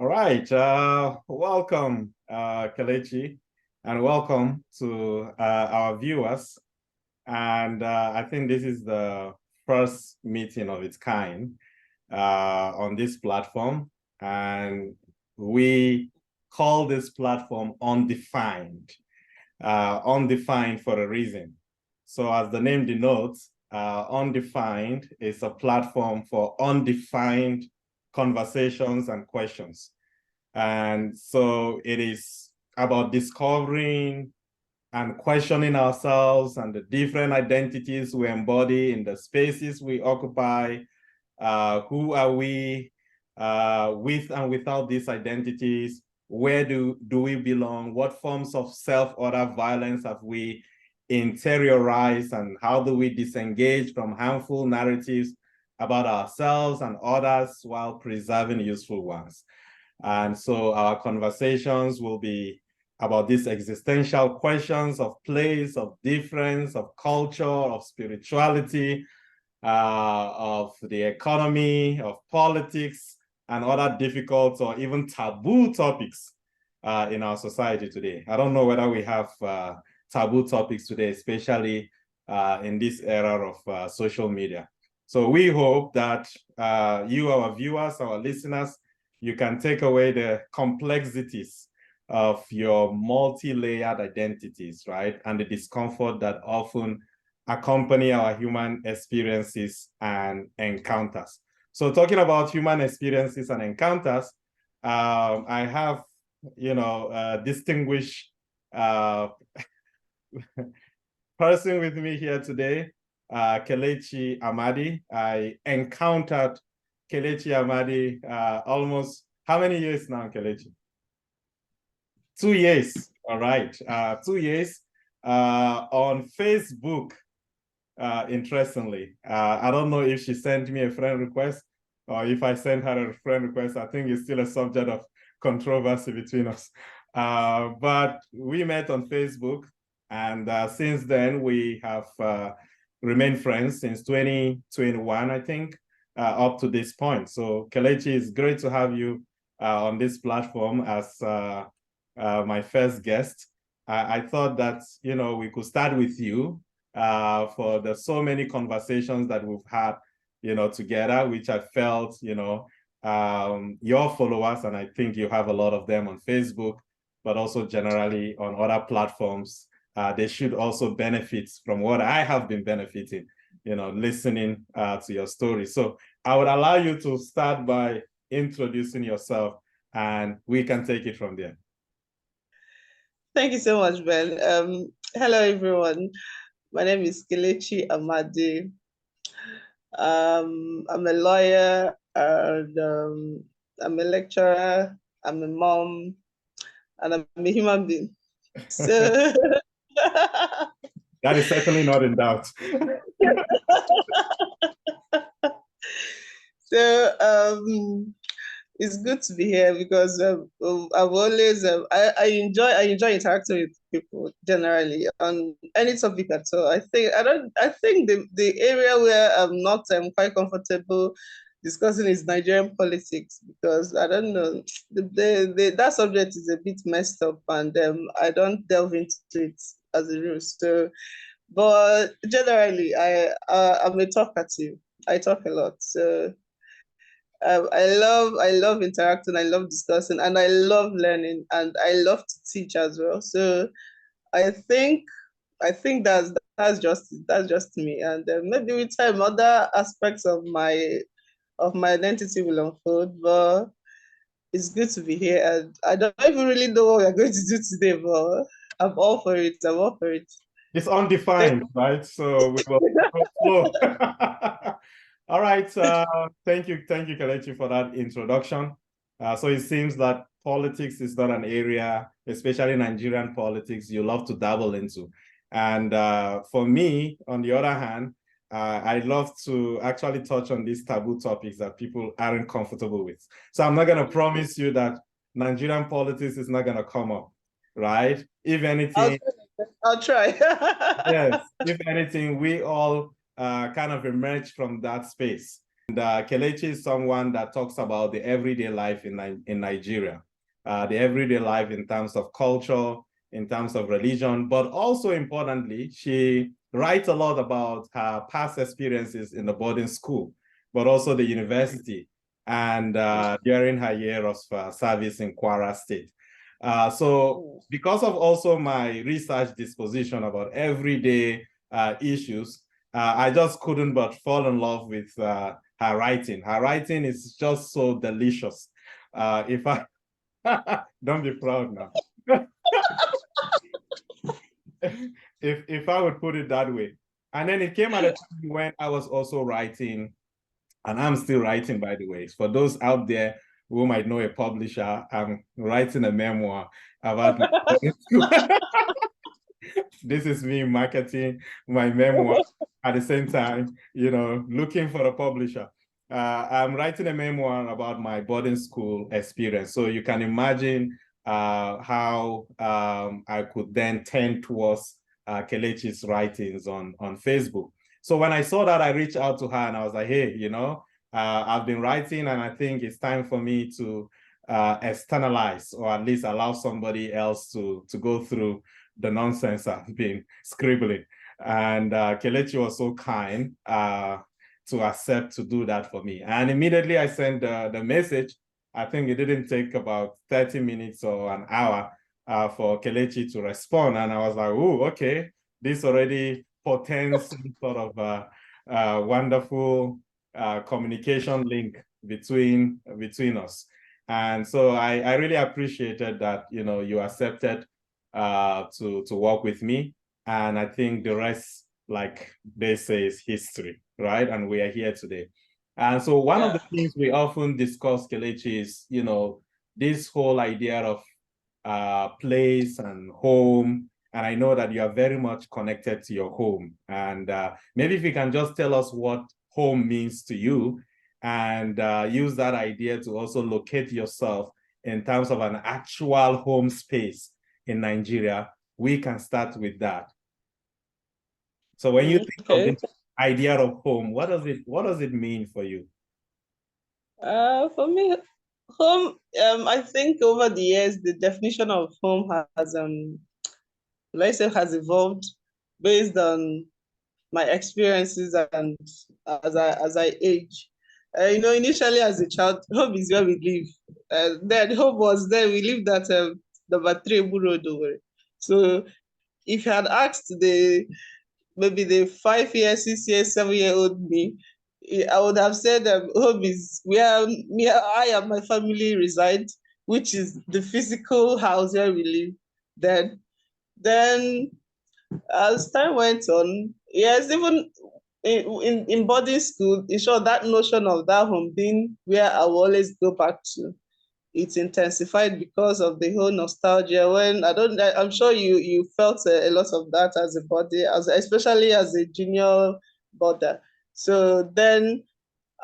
All right. Welcome, Kelechi, and welcome to our viewers. And I think this is the first meeting of its kind on this platform. And we call this platform Undefined, Undefined for a reason. So as the name denotes, Undefined is a platform for undefined conversations and questions. And so it is about discovering and questioning ourselves and the different identities we embody in the spaces we occupy. Who are we with and without these identities? Where do we belong? What forms of self-order violence have we interiorized, and how do we disengage from harmful narratives about ourselves and others while preserving useful ones? And so our conversations will be about these existential questions of place, of difference, of culture, of spirituality, of the economy, of politics, and other difficult or even taboo topics in our society today. I don't know whether we have taboo topics today, especially in this era of social media. So we hope that you, our viewers, our listeners, you can take away the complexities of your multi-layered identities, right? And the discomfort that often accompany our human experiences and encounters. So talking about human experiences and encounters, I have, distinguished person with me here today, Kelechi Amadi. I encountered Kelechi Amadi almost, how many years now, Kelechi? 2 years, all right. 2 years on Facebook, interestingly. I don't know if she sent me a friend request or if I sent her a friend request. I think it's still a subject of controversy between us. But we met on Facebook, and since then we have remained friends since 2021, I think, up to this point. So Kelechi, it's great to have you on this platform as my first guest. I thought that, we could start with you for the so many conversations that we've had, together, which I felt, your followers, and I think you have a lot of them on Facebook, but also generally on other platforms, they should also benefit from what I have been benefiting, listening to your story. So I would allow you to start by introducing yourself, and we can take it from there. Thank you so much, Ben. Hello, everyone. My name is Kelechi Amadi. I'm a lawyer, and I'm a lecturer, I'm a mom, and I'm a human being. So that is certainly not in doubt. So it's good to be here because I've always I enjoy interacting with people generally on any topic at all. I think the area where I'm not quite comfortable discussing is Nigerian politics, because I don't know, that subject is a bit messed up, and I don't delve into it as a rule. So, but generally, I'm a talkative. I talk a lot. So I love interacting, I love discussing, and I love learning, and I love to teach as well. So I think that's just me, and maybe with time other aspects of my identity will unfold. But it's good to be here, and I don't even really know what we're going to do today, but I'm all for it. I'm all for it. It's undefined, right? So we will flow. All right. Thank you, Kelechi, for that introduction. So it seems that politics is not an area, especially Nigerian politics, you love to dabble into. And for me, on the other hand, I love to actually touch on these taboo topics that people aren't comfortable with. So I'm not going to promise you that Nigerian politics is not going to come up, right? If anything, I'll try. yes, if anything, we all kind of emerge from that space. Kelechi is someone that talks about the everyday life in Nigeria, the everyday life in terms of culture, in terms of religion, but also importantly, she writes a lot about her past experiences in the boarding school, but also the university and during her year of service in Kwara State. So because of also my research disposition about everyday issues, I just couldn't but fall in love with her writing. Her writing is just so delicious. If I don't be proud now. if I would put it that way. And then it came at a time when I was also writing, and I'm still writing, by the way. For those out there who might know a publisher, I'm writing a memoir about this is me marketing my memoir at the same time, looking for a publisher. I'm writing a memoir about my boarding school experience. So you can imagine how I could then turn towards Kelechi's writings on Facebook. So when I saw that, I reached out to her and I was like, hey, I've been writing and I think it's time for me to externalize or at least allow somebody else to go through the nonsense I've been scribbling. And Kelechi was so kind to accept to do that for me. And immediately I sent the message. I think it didn't take about 30 minutes or an hour for Kelechi to respond. And I was like, oh, okay, this already portends some sort of wonderful communication link between us. And so I really appreciated that, you accepted to work with me. And I think the rest, like they say, is history, right? And we are here today. And so one of the things we often discuss, Kelechi, is, this whole idea of place and home. And I know that you are very much connected to your home. And maybe if you can just tell us what home means to you and use that idea to also locate yourself in terms of an actual home space in Nigeria, we can start with that. So when you think of the idea of home, what does it mean for you? For me, home, I think over the years, the definition of home has, let's say, has evolved based on my experiences and as I age. Initially as a child, home is where we live. Then home was there. We lived at number 3 Road. So if you had asked maybe the 5 year, 6 year, 7-year-old me, I would have said home is where I and my family reside, which is the physical house where we live. Then as time went on, yes, even in boarding school, in short, that notion of that home being where I will always go back to, it's intensified because of the whole nostalgia. I'm sure you felt a lot of that as a body, especially as a junior boarder. So then,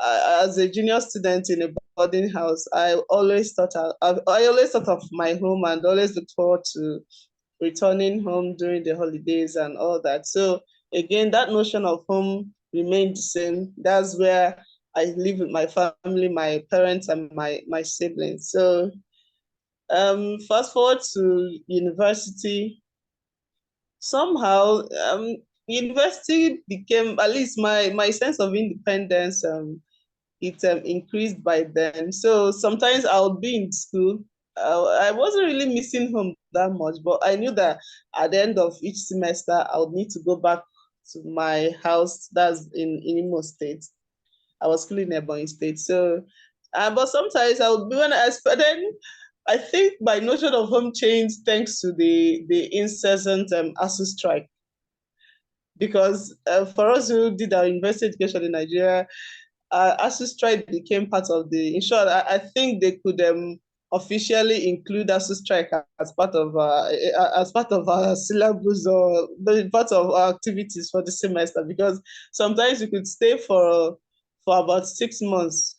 as a junior student in a boarding house, I always thought of my home and always looked forward to returning home during the holidays and all that. So again, that notion of home remained the same. That's where I live with my family, my parents, and my siblings. So fast forward to university. Somehow, university became, at least my sense of independence, it increased by then. So sometimes I'll be in school. I wasn't really missing home that much, but I knew that at the end of each semester, I would need to go back to my house that's in Imo State. I was schooling in Ebonyi State. So, but sometimes I would be then I think my notion of home changed thanks to the incessant ASU strike. Because for us who did our university education in Nigeria, ASU strike became part of in short, I think they could officially include ASU strike as part of our syllabus or part of our activities for the semester, because sometimes we could stay for about 6 months.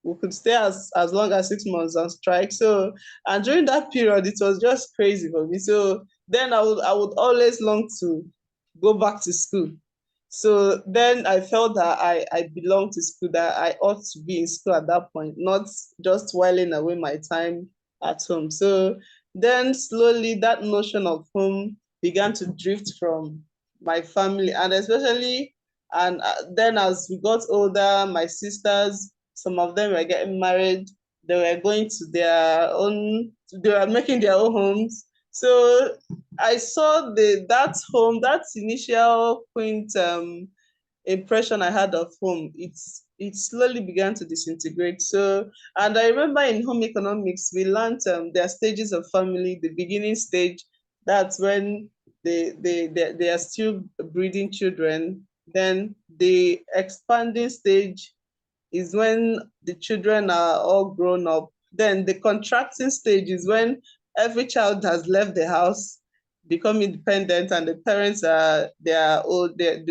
We could stay as long as 6 months on strike. So, and during that period, it was just crazy for me. So then I would always long to go back to school. So then I felt that I belonged to school, that I ought to be in school at that point, not just whiling away my time at home. So then slowly that notion of home began to drift from my family, and especially, and then as we got older, my sisters, some of them were getting married, they were going to their own, they were making their own homes. So I saw that home, that initial point impression I had of home, it slowly began to disintegrate. So, and I remember in home economics, we learned there are stages of family. The beginning stage, that's when they are still breeding children. Then the expanding stage is when the children are all grown up. Then the contracting stage is when every child has left the house, become independent, and the parents are old, they've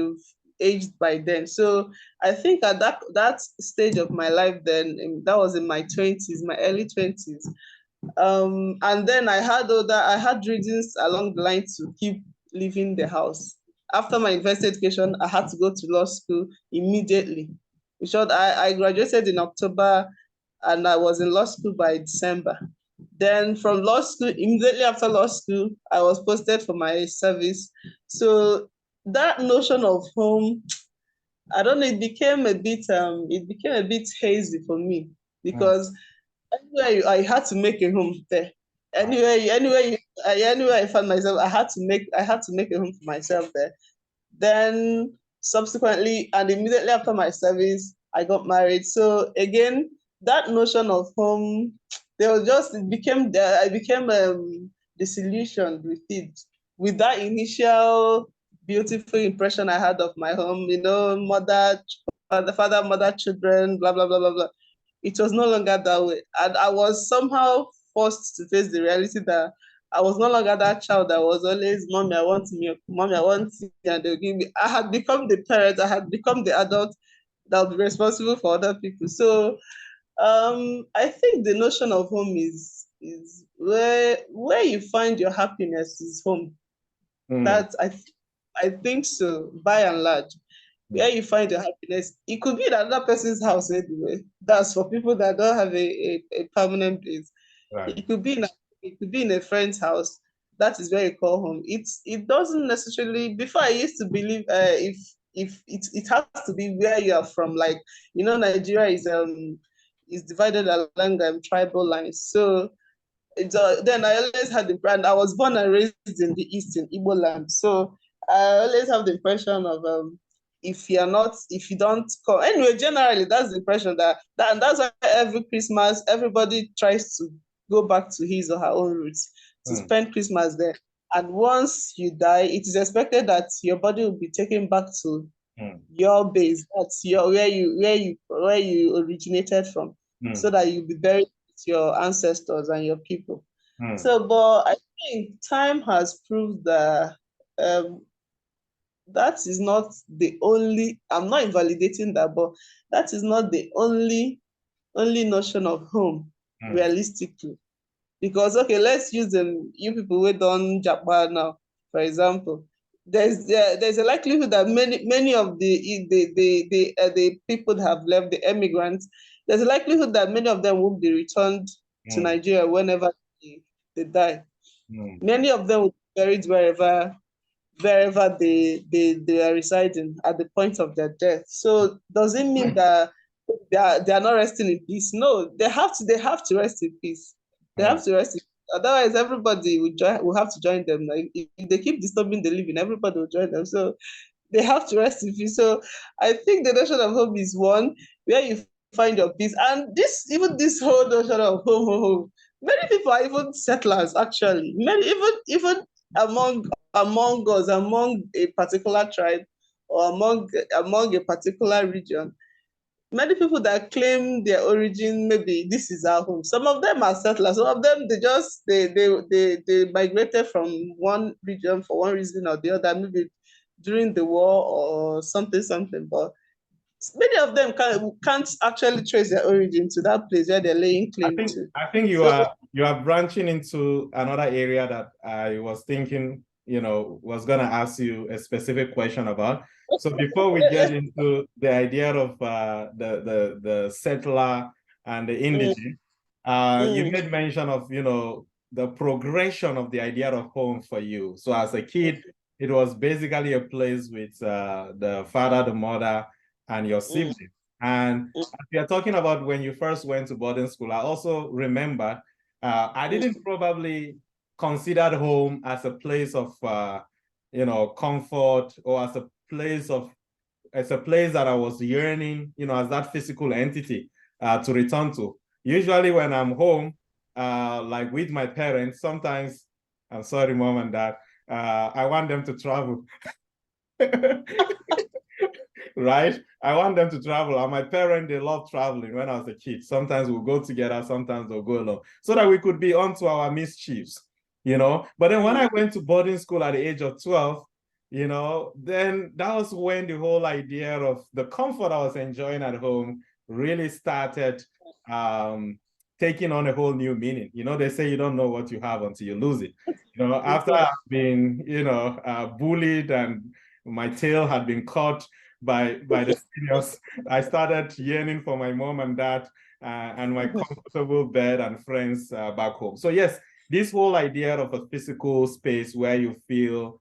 aged by then. So I think at that stage of my life, then that was in my 20s, my early 20s. And then I had reasons along the line to keep leaving the house. After my university education, I had to go to law school immediately. In short, I graduated in October and I was in law school by December. Then from law school, immediately after law school, I was posted for my service. So that notion of home, I don't know, it became a bit hazy for me because I had to make a home there. Anywhere I found myself, I had to make a home for myself there. Then subsequently and immediately after my service, I got married. So again, that notion of home, there was just it became there. I became disillusioned with it, with that initial beautiful impression I had of my home. You know, father, mother, children, blah blah blah blah blah. It was no longer that way, and I was somehow forced to face the reality that I was no longer that child that was always, mommy, I want milk, mommy, I want tea, and they'll give me. I had become the parent, I had become the adult that would be responsible for other people. So I think the notion of home is where you find your happiness is home. Mm. That I think so, by and large. Where you find your happiness, it could be in another person's house anyway. That's for people that don't have a permanent place. Right. It could be in it could be in a friend's house. That is where you call home. It doesn't necessarily. Before I used to believe if it has to be where you are from. Like, you know, Nigeria is divided along tribal lines. So then I always had the brand. I was born and raised in the East in Igbo land. So I always have the impression of if you don't come anyway, generally that's the impression and that's why every Christmas everybody tries to go back to his or her own roots to Mm. spend Christmas there. And once you die, it is expected that your body will be taken back to Mm. your base. That's your where you originated from, Mm. so that you'll be buried with your ancestors and your people. Mm. So, but I think time has proved that um, that is not the only. I'm not invalidating that, but that is not the only notion of home Mm. realistically. Because okay, let's use them. You people who done Japan now, for example. There's a likelihood that many of the people that have left, the immigrants. There's a likelihood that many of them will be returned to Mm. Nigeria whenever they die. Mm. Many of them will be buried wherever they are residing at the point of their death. So does it mean that they are not resting in peace? No, they have to rest in peace. They Mm. have to rest in peace. Otherwise, everybody will have to join them. Like, if they keep disturbing the living, everybody will join them. So they have to rest in peace. So I think the notion of home is one where you find your peace. And this whole notion of home. Many people are even settlers actually. Many even among us, among a particular tribe or among a particular region. Many people that claim their origin, maybe this is our home. Some of them are settlers. Some of them they migrated from one region for one reason or the other, maybe during the war or something. But many of them can't actually trace their origin to that place where they're laying claim to. I think So you are branching into another area that I was thinking, was gonna ask you a specific question about. So before we get into the idea of the settler and the Mm, indigene, you mm, made mention of, the progression of the idea of home for you. So as a kid, it was basically a place with the father, the mother, and your mm, siblings. And mm, as we are talking about when you first went to boarding school, I also remember I mm, didn't probably consider home as a place of comfort, or as a place that I was yearning, as that physical entity to return to. Usually when I'm home, like with my parents, sometimes, I'm sorry, mom and dad, I want them to travel. Right? I want them to travel. And my parents, they love traveling when I was a kid. Sometimes we'll go together, sometimes they'll go alone, so that we could be onto our mischiefs. But then when mm, I went to boarding school at the age of 12, then that was when the whole idea of the comfort I was enjoying at home really started um, taking on a whole new meaning. They say you don't know what you have until you lose it. After mm, I've been, bullied and my tail had been caught by the seniors, I started yearning for my mom and dad and my comfortable bed and friends back home. So yes, this whole idea of a physical space where you feel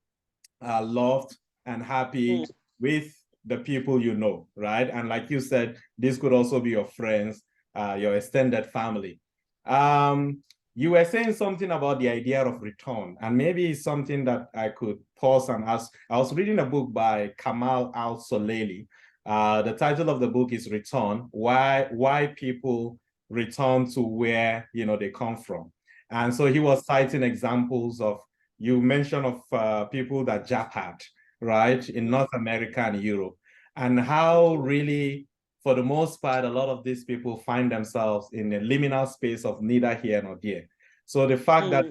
loved and happy mm, with the people you know, right? And like you said, this could also be your friends, your extended family. Um, you were saying something about the idea of return, and maybe it's something that I could pause and ask. I was reading a book by Kamal Al-Soleli. The title of the book is Return: Why People Return to Where they come from. And so he was citing examples of, you mentioned of people that Jap right, in North America and Europe, and how really, for the most part, a lot of these people find themselves in a liminal space of neither here nor there. So the fact that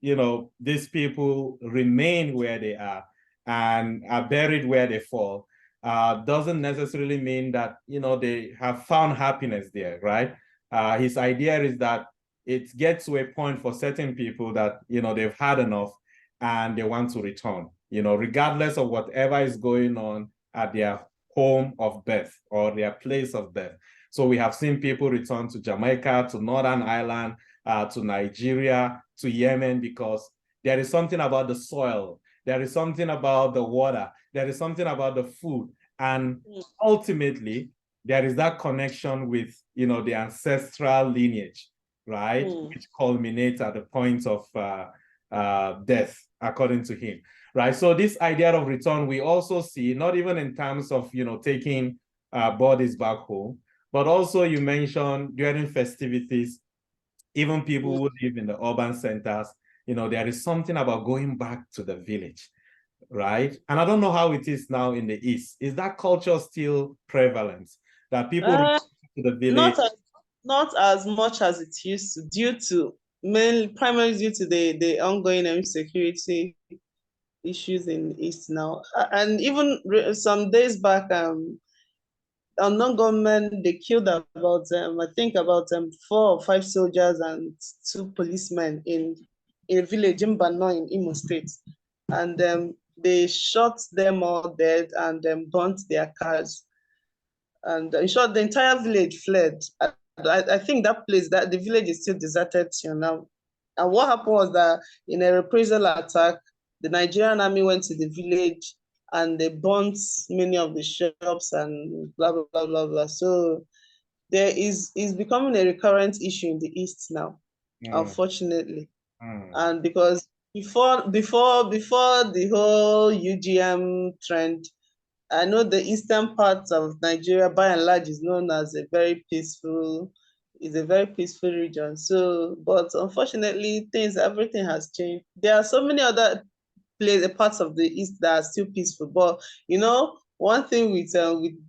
mm, these people remain where they are and are buried where they fall doesn't necessarily mean that they have found happiness there, right? His idea is that it gets to a point for certain people that they've had enough and they want to return, regardless of whatever is going on at their home of birth or their place of birth. So we have seen people return to Jamaica, to Northern Ireland, to Nigeria, to Yemen, because there is something about the soil, there is something about the water, there is something about the food, and mm, ultimately there is that connection with the ancestral lineage, right, mm. which culminates at the point of death, according to him, right? So this idea of return, we also see not even in terms of taking bodies back home, but also you mentioned during festivities, even people who live in the urban centers, there is something about going back to the village, right? And I don't know how it is now in the East. Is that culture still prevalent, that people return Uh, to the village? not as not as much as it used to, due to mainly primarily due to the ongoing insecurity issues in the East now. And even some days back, unknown gunmen, they killed about I think about 4 or 5 soldiers and 2 policemen in a village in Bano in Imo State, and they shot them all dead and burnt their cars, and in short, the entire village fled. I think that place, that the village is still deserted till now. And what happened was that in a reprisal attack, the Nigerian army went to the village and they burnt many of the shops and blah blah blah blah blah. So there is becoming a recurrent issue in the East now, Mm, unfortunately. mm, And because before the whole UGM trend, I know the eastern parts of Nigeria, by and large, is known as a very peaceful region. So, but unfortunately, everything has changed. There are so many other parts of the east that are still peaceful. But one thing with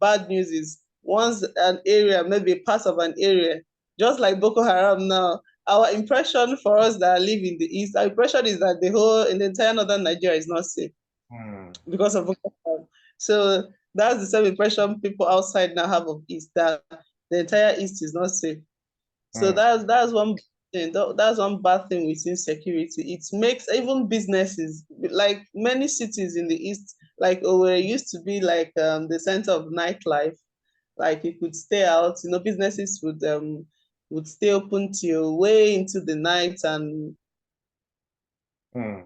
bad news is once an area, maybe a part of an area, just like Boko Haram now, our impression for us that live in the east, our impression is that in the entire northern Nigeria is not safe mm, because of Boko Haram. So that's the same impression people outside now have of East, that the entire East is not safe. So mm, that's one thing. That's one bad thing with insecurity. It makes even businesses, like many cities in the East, Like Owerri used to be like the center of nightlife. Like you could stay out, businesses would stay open till way into the night, and Mm,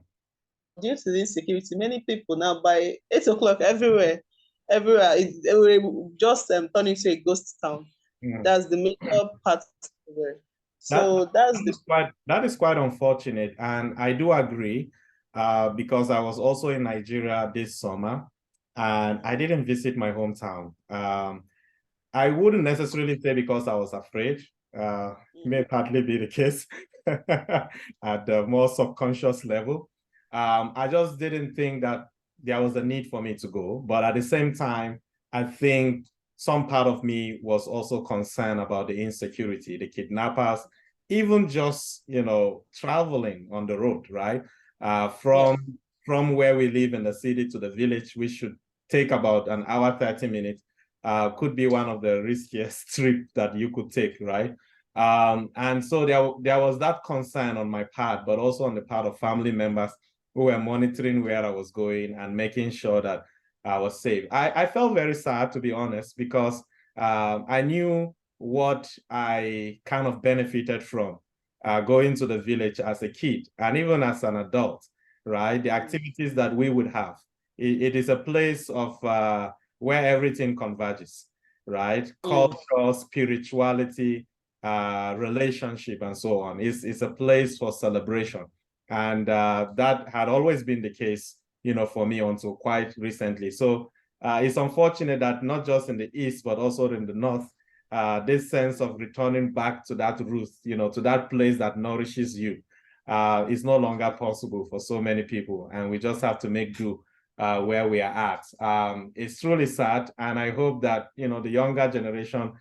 due to the insecurity, many people now by 8 o'clock everywhere it will just turn into a ghost town. mm. That's the major part of it. That, So that's that the is quite unfortunate, and I do agree, because I was also in Nigeria this summer, and I didn't visit my hometown. I wouldn't necessarily say because I was afraid. May partly be the case at the more subconscious level. I just didn't think that there was a need for me to go. But at the same time, I think some part of me was also concerned about the insecurity, the kidnappers, even just, traveling on the road, right? Uh, yeah. from from where we live in the city to the village, we should take about an hour, 30 minutes. Could be one of the riskiest trips that you could take, right? And so there was that concern on my part, but also on the part of family members who were monitoring where I was going and making sure that I was safe. I felt very sad, to be honest, because I knew what I kind of benefited from going to the village as a kid and even as an adult, right? The activities that we would have. It is a place of where everything converges, right? Culture, spirituality, relationship, and so on. It's a place for celebration. And that had always been the case, for me until quite recently. So it's unfortunate that not just in the East, but also in the North, this sense of returning back to that root, to that place that nourishes you, is no longer possible for so many people. And we just have to make do where we are at. It's truly sad. And I hope that, the younger generation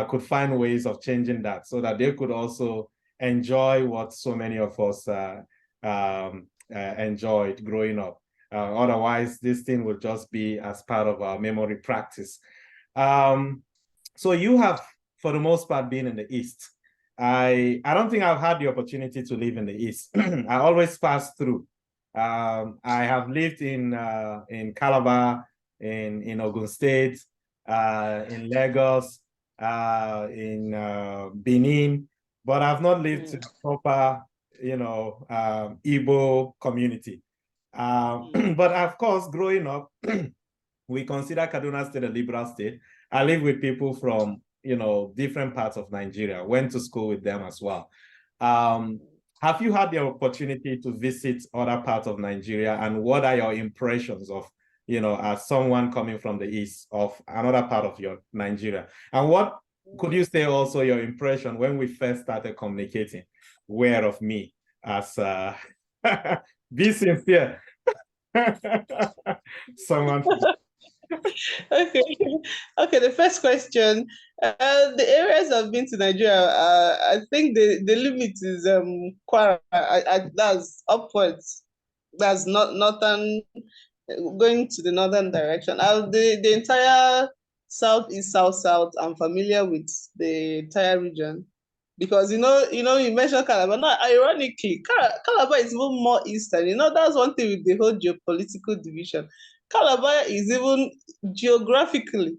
could find ways of changing that so that they could also enjoy what so many of us enjoyed growing up. Otherwise, this thing will just be as part of our memory practice. So you have, for the most part, been in the East. I don't think I've had the opportunity to live in the East. I always pass through. I have lived in Calabar, in Ogun State, in Lagos, in Benin, but I've not lived in the proper, Igbo community. But of course, growing up, we consider Kaduna State a liberal state. I live with people from, different parts of Nigeria, went to school with them as well. Um, have you had the opportunity to visit other parts of Nigeria, and what are your impressions of, as someone coming from the East, of another part of your Nigeria? And what could you say also your impression when we first started communicating? Where of me as be sincere. Someone. Okay. Okay, the first question. The areas I've been to Nigeria, I think the limit is Kwara. That's upwards. That's not northern, going to the northern direction. The entire southeast, south. I'm familiar with the entire region because you mentioned Calabar. Now, ironically, Calabar is even more eastern. That's one thing with the whole geopolitical division. Calabar is even geographically,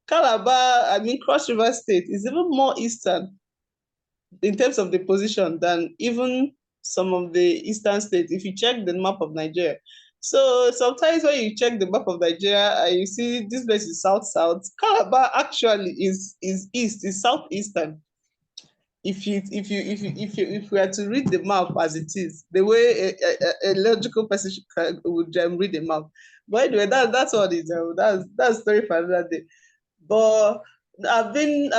Cross River State is even more eastern in terms of the position than even some of the eastern states. If you check the map of Nigeria, so sometimes when you check the map of Nigeria, you see this place is south. Calabar actually is east, is southeastern. If we are to read the map as it is, the way a logical person would read the map. But anyway, that's what it is. That's story for another day. But I've been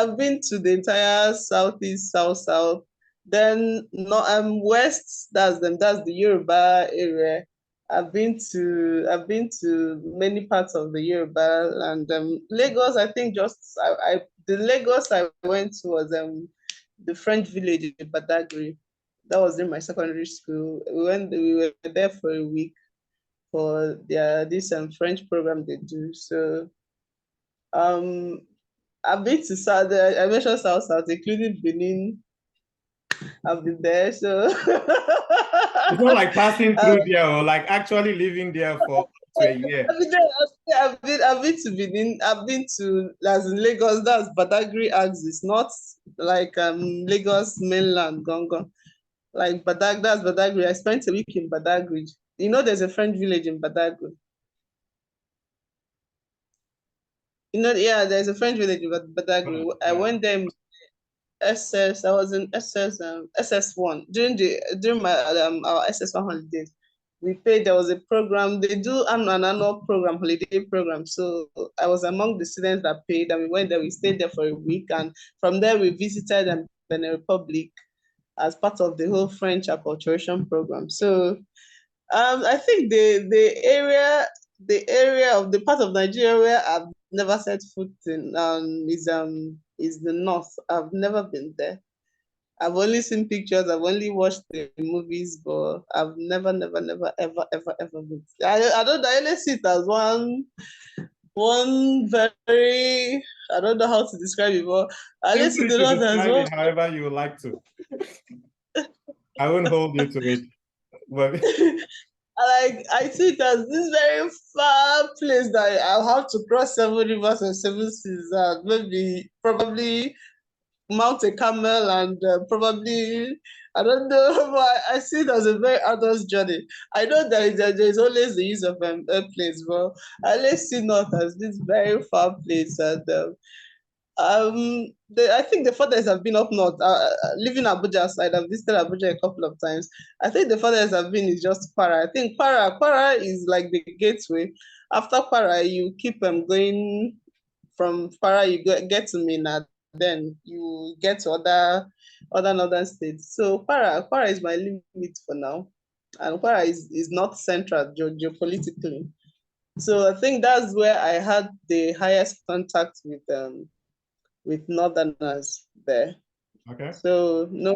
to the entire southeast, south. Then no, west. That's the Yoruba area. I've been to many parts of the Yoruba, and Lagos. I think the Lagos I went to was the French village in Badagry. That was in my secondary school. We were there for a week for this French program they do. So um I've been to South. I mentioned South, including Benin. I've been there, so It's not like passing through there or like actually living there for to a year. I've been to Benin. I've been to as in Lagos. That's Badagry axis, not like Lagos mainland, Gongon. Like that's Badagry. I spent a week in Badagry. You know, there's a French village in Badagry. You know, yeah, there's a French village in Badagry. I went there in SS. I was in SS1 during my our SS1 holidays. We paid. There was a program. They do an annual program, holiday program. So I was among the students that paid, and we went there. We stayed there for a week, and from there we visited Benin Republic as part of the whole French acculturation program. So I think the area of the part of Nigeria where I've never set foot in is the north. I've never been there. I've only seen pictures. I've only watched the movies, but I've never, ever been. I don't. I only see it as one very. I don't know how to describe it, but I only see the north as well. However you would like to. I won't hold you to it. But I see it as this very far place that I'll have to cross 7 rivers and 7 seas and probably mount a camel and probably I don't know, but I see it as a very arduous journey. I know that there's always the use of airplanes, but I always see North as this very far place, and I think the farthest I've been up north, living Abuja side, I've visited Abuja a couple of times. I think the farthest I've been is just Kwara. I think Kwara is like the gateway. After Kwara, you keep going from Kwara, you get to Minna, then you get to other northern states. So Kwara is my limit for now. And Kwara is not central geopolitically. So I think that's where I had the highest contact with northerners there. okay. So no,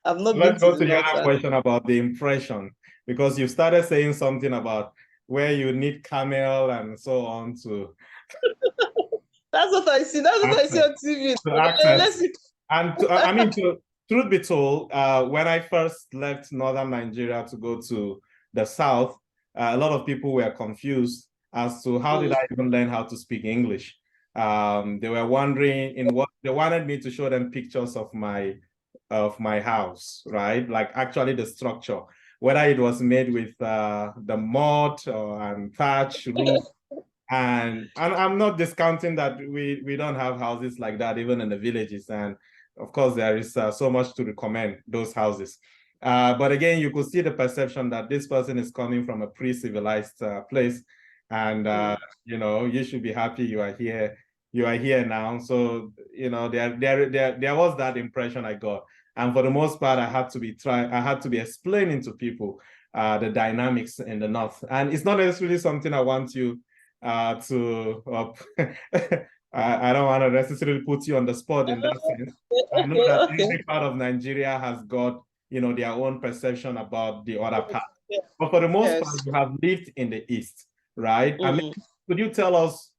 I've not Let's been go to the other question about the impression, because you started saying something about where you need camel and so on to. That's what I see. That's what I see on TV. I mean, truth be told, when I first left northern Nigeria to go to the south, a lot of people were confused as to how did I even learn how to speak English. They were wondering they wanted me to show them pictures of my house, right? Like actually the structure, whether it was made with the mud and thatch roof. And I'm not discounting that we don't have houses like that even in the villages, and of course there is so much to recommend those houses, but again you could see the perception that this person is coming from a pre-civilized place, and you know, you should be happy you are here now. So you know, there was that impression I got, and for the most part I had to be explaining to people the dynamics in the north, and it's not necessarily something I want you I don't want to necessarily put you on the spot in that sense. I know that every part of Nigeria has got, you know, their own perception about the other part. But for the most part, you have lived in the East, right? I mean, could you tell us,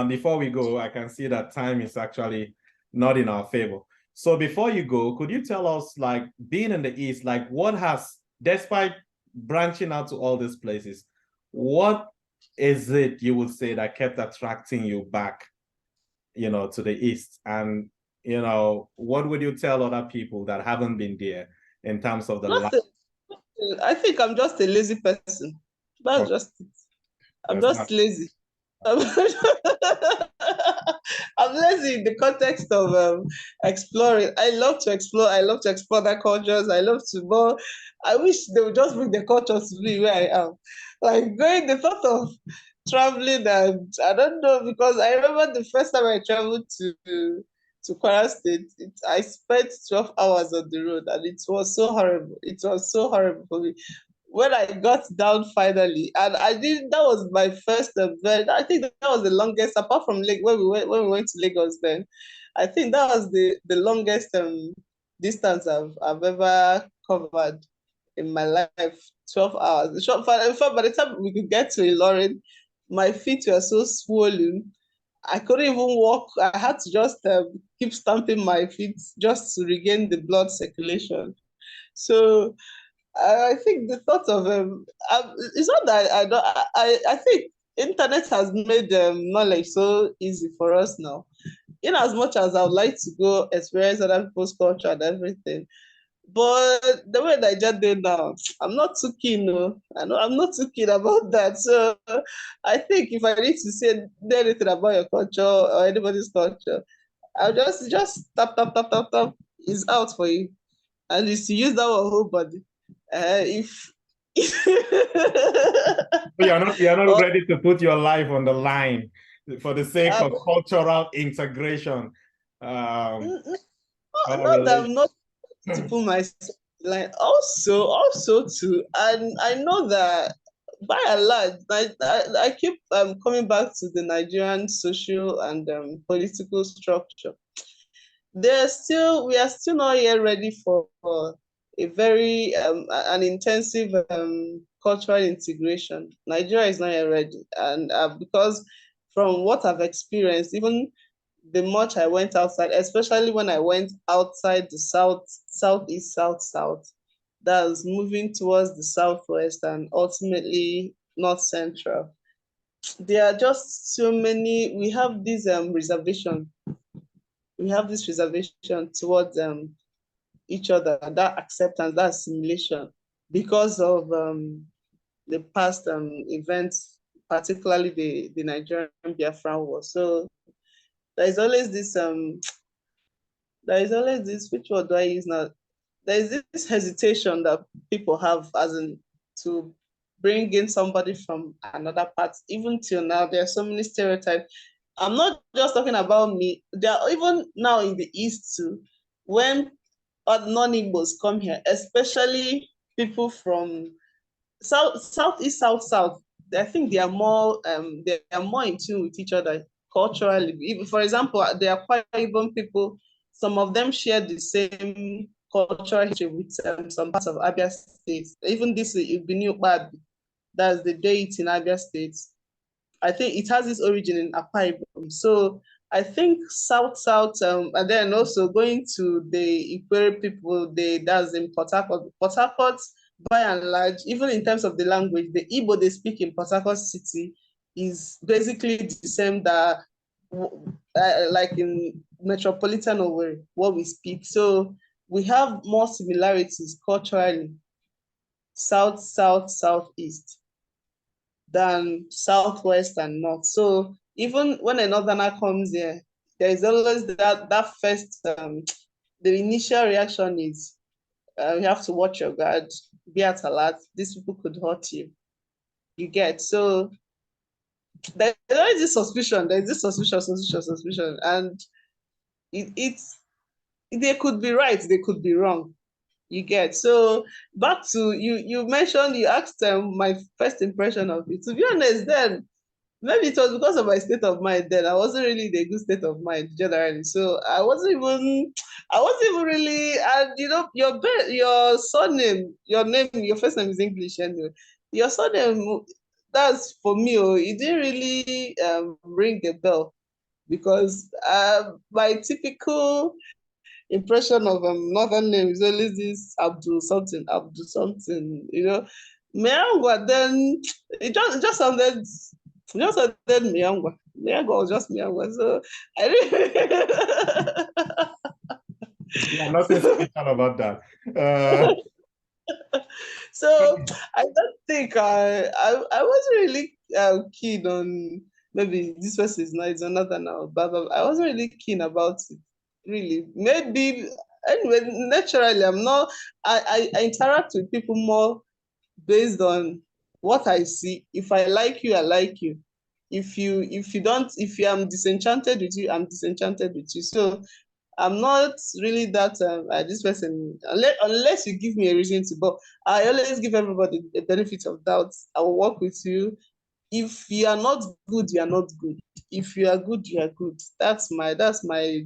before we go, I can see that time is actually not in our favor. So before you go, could you tell us, like, being in the East, like what has, despite branching out to all these places, what is it you would say that kept attracting you back, you know, to the East? And, you know, what would you tell other people that haven't been there in terms of the life? I think I'm just a lazy person. That's just it. I'm just lazy. I'm lazy in the context of exploring. I love to explore. I love to explore their cultures. I love to go. I wish they would just bring the culture to me where I am. Like going the thought of traveling, and I don't know, because I remember the first time I traveled to Kwara State, I spent 12 hours on the road, and it was so horrible. It was so horrible for me. When I got down finally, and that was my first event. I think that was the longest, apart from when we went to Lagos then. I think that was the longest distance I've ever covered in my life, 12 hours. In fact, by the time we could get to Ilorin, my feet were so swollen. I couldn't even walk. I had to just keep stamping my feet just to regain the blood circulation. So I think the thought of it's not that I don't. I think internet has made knowledge so easy for us now. In as much as I would like to go experience other people's culture and everything, but the way Nigeria do now, I'm not too keen. No, I know I'm not too keen about that. So I think if I need to say anything about your culture or anybody's culture, I'll just tap. It's out for you, and it's to use that one whole body. If You're not or ready to put your life on the line for the sake um, of cultural integration. Um, our not that I'm relation. not to put myself like also too, and I know that by and large, I keep coming back to the Nigerian social and political structure. We are still not yet ready for a very an intensive cultural integration. Nigeria is not yet ready, and because from what I've experienced, even the much I went outside, especially when I went outside the southeast, south, that was moving towards the southwest and ultimately north central. There are just so many. We have this reservation towards each other, that acceptance, that assimilation, because of the past events, particularly the Nigerian Biafran War. So there is always this which word do I use now? There is this hesitation that people have as in to bring in somebody from another part. Even till now, there are so many stereotypes. I'm not just talking about me. There are even now in the East too, when non-Igbos come here, especially people from southeast, south. I think they are more in tune with each other culturally. Even, for example, they are quite even people. Some of them share the same cultural history with some parts of Abia State. Even this Ibini Ukpabi, that's the deity in Abia State. I think it has its origin in Akwa Ibom. So I think south, and then also going to the Ikwere people, that's in Port Harcourt. Port Harcourt, by and large, even in terms of the language, the Igbo they speak in Port Harcourt City is basically the same that like in metropolitan Owerri, what we speak. So we have more similarities culturally, southeast than southwest and north. So even when a northerner comes here, there is always that first the initial reaction is you have to watch your guard, be at alert. These people could hurt you. You get so there is this suspicion. There is this suspicion, and it's they could be right, they could be wrong. You get so back to you. You mentioned you asked my first impression of it. To be honest, then maybe it was because of my state of mind then. I wasn't really in a good state of mind generally. So I wasn't even really, and you know, your surname, your first name is English anyway. Your surname, that's for me, oh, it didn't really ring a bell because my typical impression of northern name is always this Abdul something, you know. Maiangwa then it just sounded Maiangwa. Maiangwa was just Maiangwa. So I didn't Yeah, nothing special about that. Uh, so I don't think I wasn't really keen on maybe this person is not it's another now, but I wasn't really keen about it. Really, maybe anyway. Naturally, I'm not. I interact with people more based on what I see. If I like you, I like you. If you don't, if you am disenchanted with you, I'm disenchanted with you. So I'm not really that this person unless you give me a reason to. But I always give everybody the benefit of doubt. I will work with you. If you are not good, you are not good. If you are good, you are good. That's my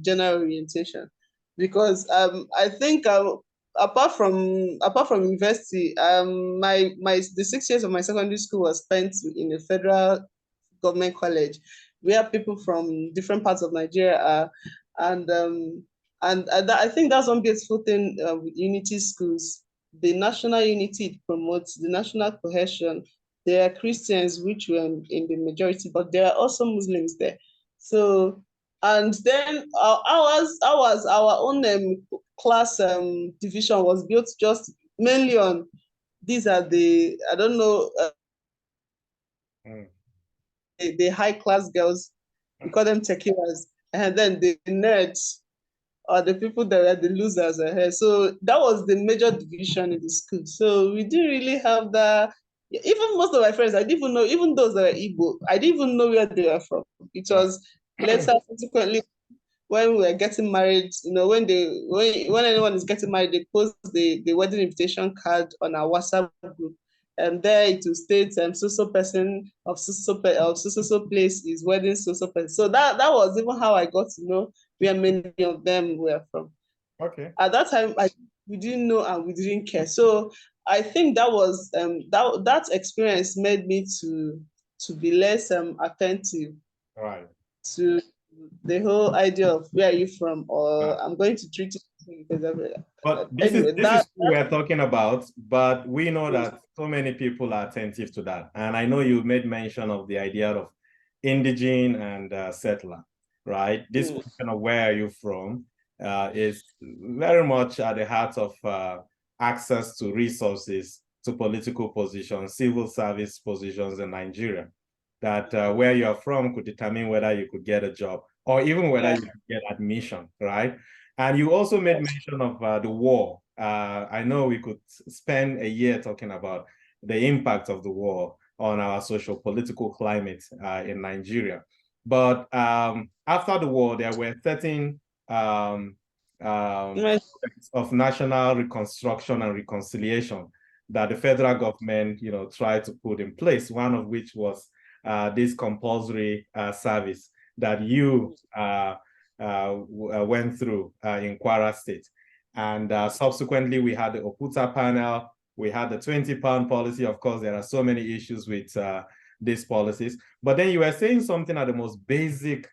general orientation. Because I think apart from university, my the 6 years of my secondary school was spent in a federal government college where people from different parts of Nigeria are, and I think that's one beautiful thing with unity schools. the national unity it promotes, the national cohesion. There are Christians which were in the majority, but there are also Muslims there. So, and then our own class division was built just mainly on these are the, I don't know, the high class girls, we call them tequilas, and then the nerds or the people that were the losers ahead. So that was the major division in the school. So we didn't really have that. Even most of my friends, I didn't even know, even those that were Igbo, I didn't even know where they were from. It was later, subsequently, when we were getting married, when anyone is getting married, they post the wedding invitation card on our WhatsApp group. And there it will state so person of so place is wedding so person. So that was even how I got to know where many of them were from. Okay. At that time, we didn't know and we didn't care. So I think that was that experience made me to be less attentive Right. to the whole idea of where are you from, or I'm going to treat you because but anyway, this is who we're talking about, but we know that so many people are attentive to that. And I know you made mention of the idea of indigene and settler, right? This question of where are you from is very much at the heart of access to resources, to political positions, civil service positions in Nigeria. That where you're from could determine whether you could get a job or even whether you could get admission, right? And you also made mention of the war. I know we could spend a year talking about the impact of the war on our social political climate in Nigeria. But after the war, there were certain of national reconstruction and reconciliation that the federal government, tried to put in place. One of which was this compulsory service that you went through in Kwara State. And subsequently, we had the Okuta panel, we had the 20-pound policy. Of course, there are so many issues with these policies. But then you were saying something at the most basic,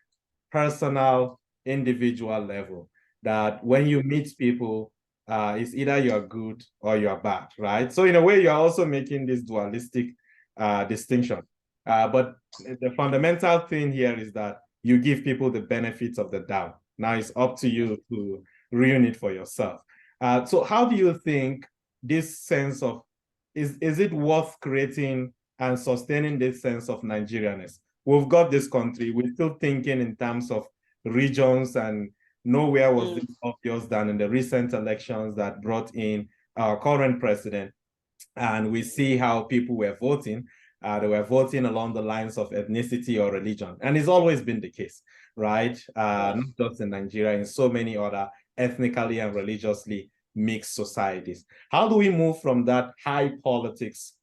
personal, individual level, that when you meet people, it's either you're good or you're bad, right? So in a way, you're also making this dualistic distinction. But the fundamental thing here is that you give people the benefits of the doubt. Now it's up to you to ruin it for yourself. So how do you think this sense of, is it worth creating and sustaining this sense of Nigerianness? We've got this country, we're still thinking in terms of regions, and nowhere was this obvious than in the recent elections that brought in our current president. And we see how people were voting. They were voting along the lines of ethnicity or religion. And it's always been the case, right? Not just in Nigeria, in so many other ethnically and religiously mixed societies. How do we move from that high politics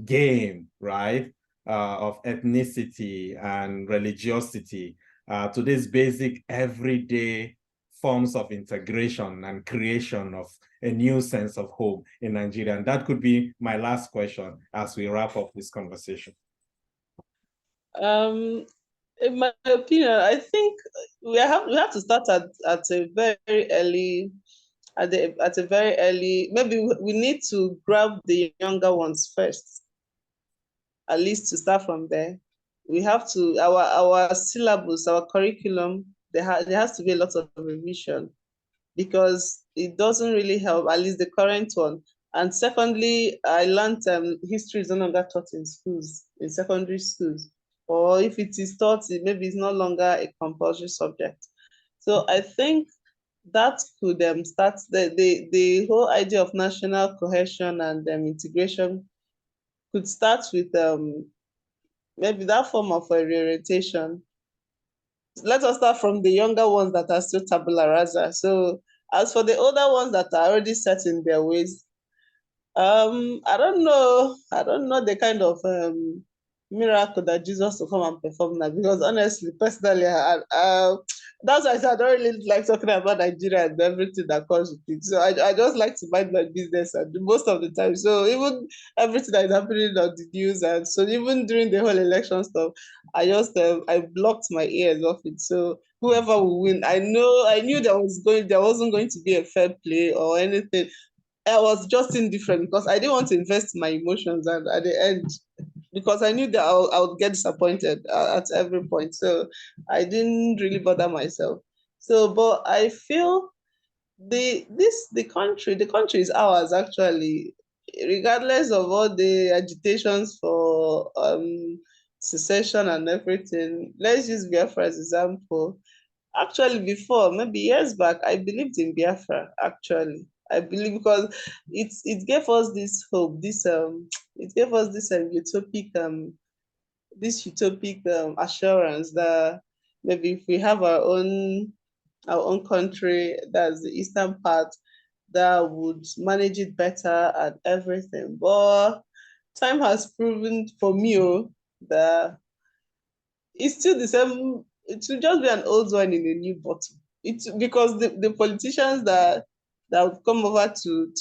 game, right, of ethnicity and religiosity to this basic everyday forms of integration and creation of a new sense of home in Nigeria? And that could be my last question as we wrap up this conversation. In my opinion, I think we have to start at a very early, at a very early. Maybe we need to grab the younger ones first, at least to start from there. We have to our syllabus, our curriculum. There has to be a lot of revision, because it doesn't really help, at least the current one. And secondly, I learned history is no longer taught in schools, in secondary schools. Or if it is taught, maybe it's no longer a compulsory subject. So I think that could start the whole idea of national cohesion and integration could start with maybe that form of a reorientation. Let us start from the younger ones that are still tabula rasa. So as for the older ones that are already set in their ways, I don't know. I don't know the kind of miracle that Jesus will come and perform now. Because honestly, personally, that's why I said I don't really like talking about Nigeria and everything that comes with it. So I just like to mind my business and most of the time. So even everything that is happening on the news, and so even during the whole election stuff, I just I blocked my ears off it. So whoever will win, I knew there wasn't going to be a fair play or anything. I was just indifferent because I didn't want to invest my emotions, and at the end, because I knew that I would get disappointed at every point. So I didn't really bother myself. So, but I feel the country is ours actually, regardless of all the agitations for secession and everything. Let's use Biafra as example. Actually, before, maybe years back, I believed in Biafra. Actually, I believe because it gave us this hope, it gave us this utopic assurance that maybe if we have our own country, that's the eastern part, that would manage it better and everything. But time has proven for me that it's still the same. It should just be an old wine in a new bottle. It's because the politicians that would come over to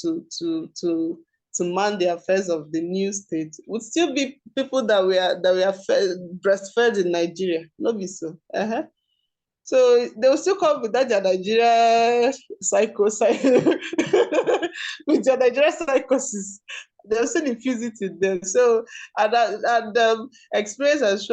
man the affairs of the new state would still be people that were breastfed in Nigeria. No be so. Uh-huh. So they will still come with that their Nigeria with their Nigeria psychosis. They'll still infuse it in them. So and experience has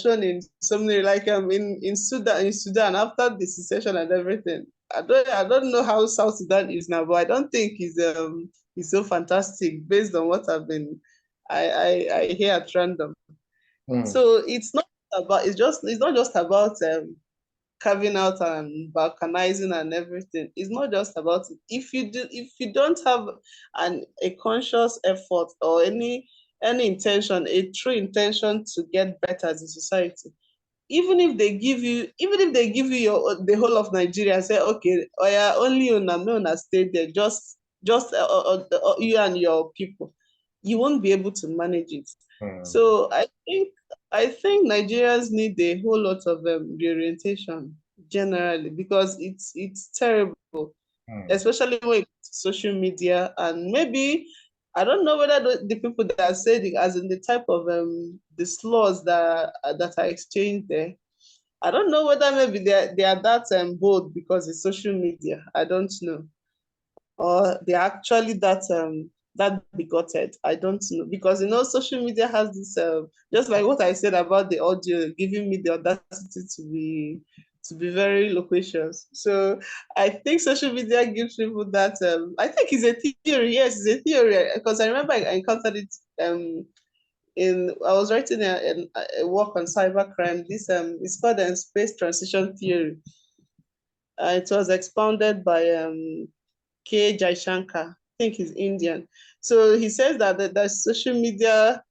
shown in so many, like in Sudan after the secession and everything. I don't know how South Sudan is now, but I don't think it's so fantastic based on what I hear at random. So it's not just about carving out and balkanizing and everything. It's not just about it. If you don't have a conscious effort or any intention, a true intention to get better as a society, even if they give you the whole of Nigeria, say okay, oh yeah, only una stay there, just you and your people, you won't be able to manage it. So I think Nigerians need a whole lot of reorientation generally, because it's terrible, especially when it comes to social media. And maybe I don't know whether the people that are saying it, as in the type of the slurs that are exchanged there. I don't know whether maybe they are that bold because it's social media. I don't know, or they're actually that bigoted. I don't know, because social media has this just like what I said about the audio giving me the audacity to be very loquacious. So I think social media gives people that I think it's a theory. Yes, it's a theory, because I remember I encountered it I was writing a work on cybercrime. This it's called space transition theory. It was expounded by K. Jaishankar. I think he's Indian. So he says that social media,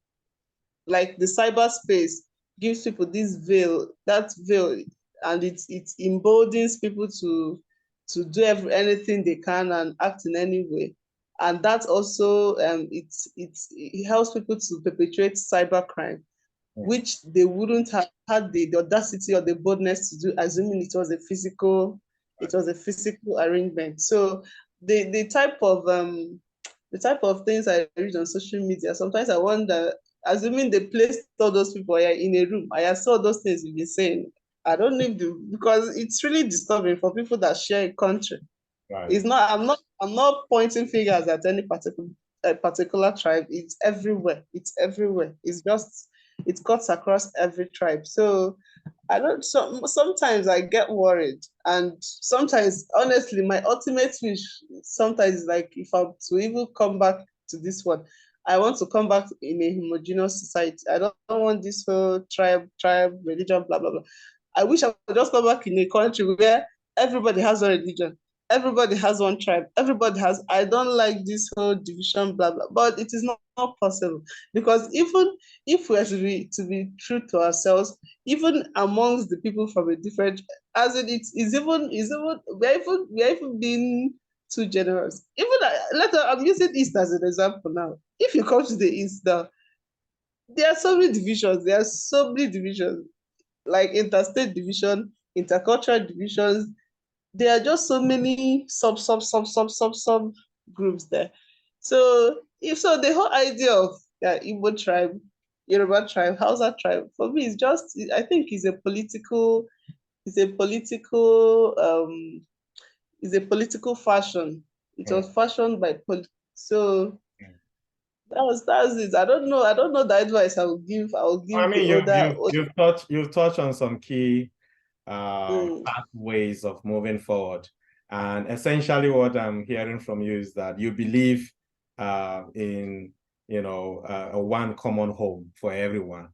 like the cyberspace, gives people this veil, and it emboldens people to do anything they can and act in any way. And that also it helps people to perpetrate cybercrime, which they wouldn't have had the audacity or the boldness to do, assuming it was a physical arrangement. So the type of things I read on social media, sometimes I wonder, assuming they placed all those people in a room, I saw those things you've been saying. I don't need to, because it's really disturbing for people that share a country. Right. It's not. I'm not pointing fingers at any particular tribe. It's everywhere. It's everywhere. It cuts across every tribe. So I don't. Sometimes I get worried, and sometimes, honestly, my ultimate wish sometimes is like, if I'm to even come back to this one, I want to come back in a homogeneous society. I don't want this whole tribe, religion, blah blah blah. I wish I could just come back in a country where everybody has a religion, everybody has one tribe, everybody has. I don't like this whole division, blah blah. But it is not possible, because even if we are to be true to ourselves, even amongst the people from a different, as in it's even we are even being too generous. Even I'm using East as an example now. If you come to the East now, there are so many divisions. There are so many divisions, like interstate division, intercultural divisions. There are just so many sub groups there. So if so, the whole idea of Igbo tribe, Yoruba tribe, Hausa tribe, for me is I think it's a political is a political fashion. It was fashioned by so that's it. I don't know. I don't know the advice I will give. I will I give the mean, older. you've touched on some key Mm, pathways of moving forward. And essentially what I'm hearing from you is that you believe in, a one common home for everyone.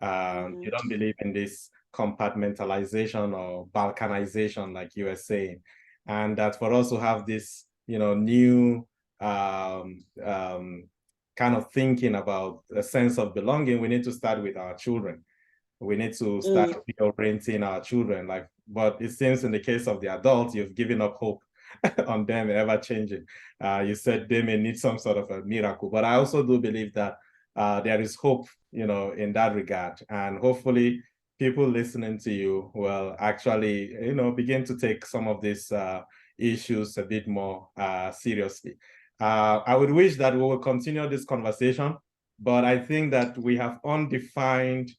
You don't believe in this compartmentalization or balkanization, like you were saying. And that for us to have this, new kind of thinking about a sense of belonging, we need to start with our children. We need to start reorienting our children. But it seems in the case of the adults, you've given up hope on them ever changing. You said they may need some sort of a miracle, but I also do believe that there is hope, in that regard. And hopefully people listening to you will actually, begin to take some of these issues a bit more seriously. I would wish that we will continue this conversation, but I think that we have undefined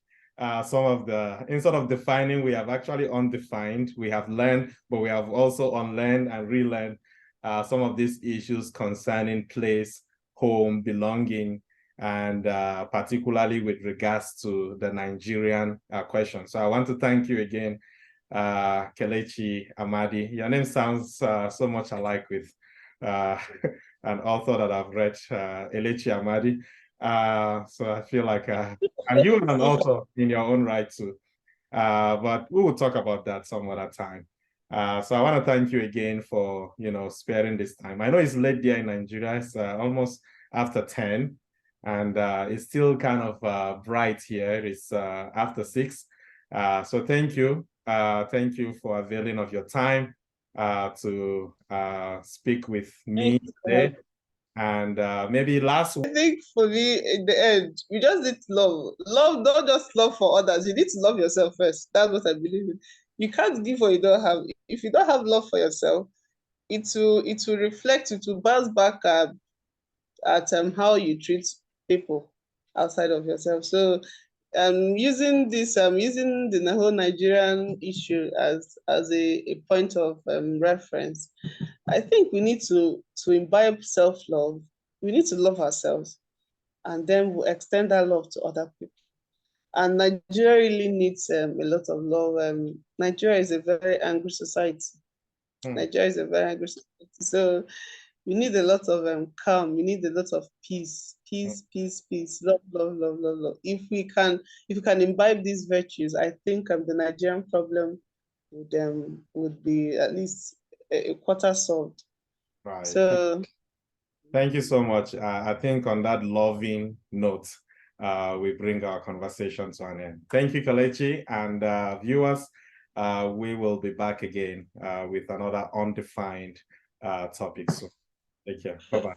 some of instead of defining, we have actually undefined. We have learned, but we have also unlearned and relearned some of these issues concerning place, home, belonging, and particularly with regards to the Nigerian question. So I want to thank you again, Kelechi Amadi. Your name sounds so much alike with an author that I've read, Kelechi Amadi. So I feel like, and you are an author in your own right too. But we will talk about that some other time. So I want to thank you again for, sparing this time. I know it's late there in Nigeria. It's almost after 10, and it's still kind of bright here. It's after 6. So thank you. Thank you for availing of your time to speak with me today. And maybe last. I think for me, in the end, we just need love. Love, not just love for others. You need to love yourself first. That's what I believe in. You can't give what you don't have. If you don't have love for yourself, it will reflect. It will bounce back at how you treat people outside of yourself. So using using the whole Nigerian issue as a point of reference, I think we need to imbibe self-love. We need to love ourselves, and then we'll extend that love to other people. And Nigeria really needs a lot of love. Nigeria is a very angry society. Nigeria is a very angry society. So we need a lot of calm. We need a lot of peace, peace, love, love, love, love, love. If we can imbibe these virtues, I think the Nigerian problem would be at least a quarter solved. Right. So thank you so much. I think on that loving note, we bring our conversation to an end. Thank you, Kelechi, and viewers. We will be back again with another undefined topic soon. Take care. Bye-bye.